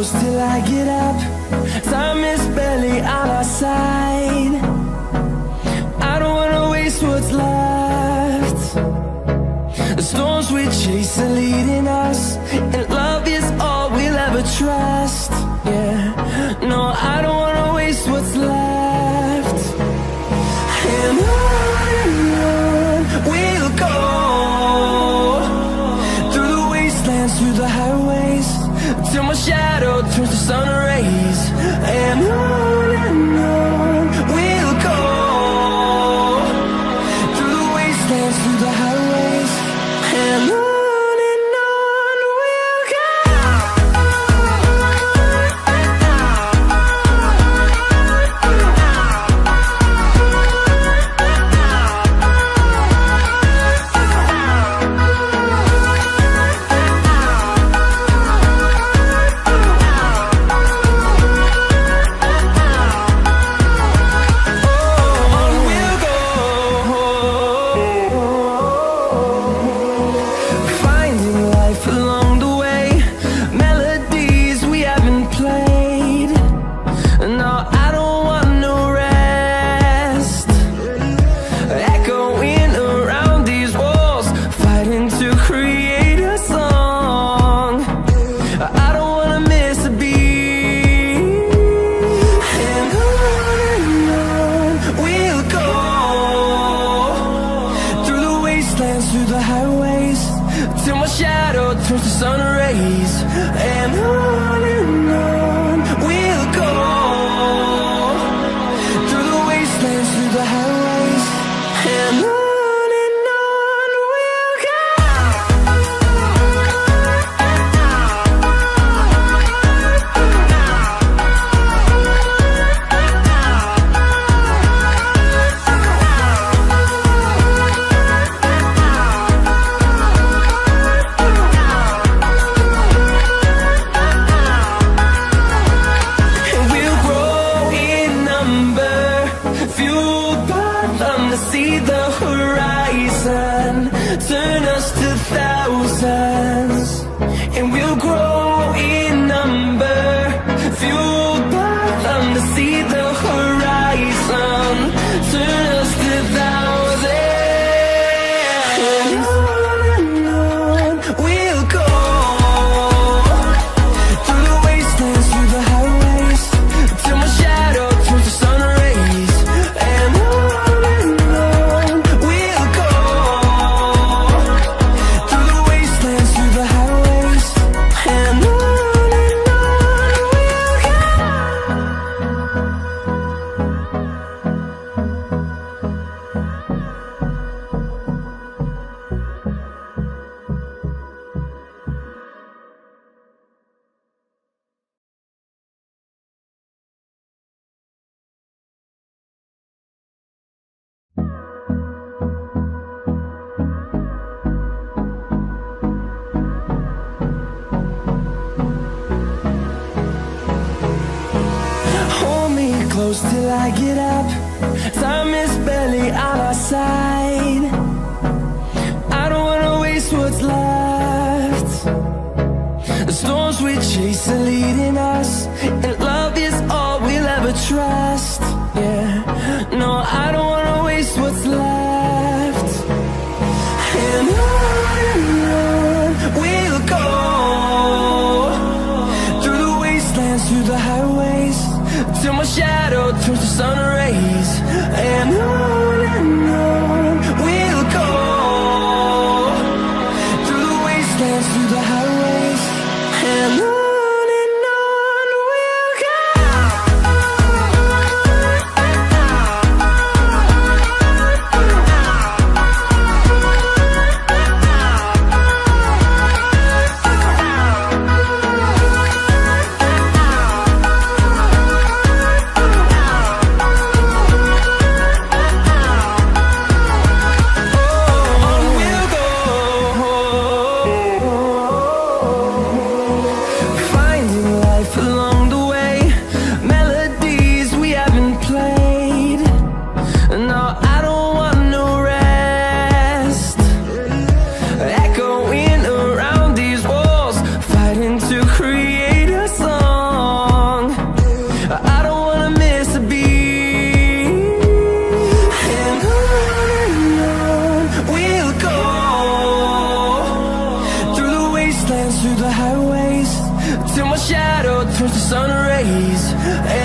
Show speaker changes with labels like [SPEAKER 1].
[SPEAKER 1] close till I get up. Time is barely on our side. I don't wanna waste what's left. The storms we chase are leading us, and love is all we'll ever trust. Yeah, no, I don't wanna waste what's left. And on we'll go, through the wastelands, through the highways, till my shadow turns to sun rays. And on we'll go, through the wastelands, through the highways, and on we'll go. Through the highways, till my shadow turns to sun rays. And on we'll go, through the wastelands, through the highways, and on we'll go. See the horizon, turn us to thousands, and we'll grow in number, fueled by them. To see the horizon, turn us to thousands, and on we'll go, through the wastelands, through the highways, till my shadow turns to sun rays. And close till I get up. Time is barely on our side. I don't wanna waste what's left. The storms we chase are leading us, and love is all we'll ever trust. Yeah, no, I don't wanna waste what's left. And on we'll go, through the wastelands, through the highways, till my shadow turns to sun rays. And on we'll go, through the wastelands, through the highways, and on till my shadow turns to sun rays.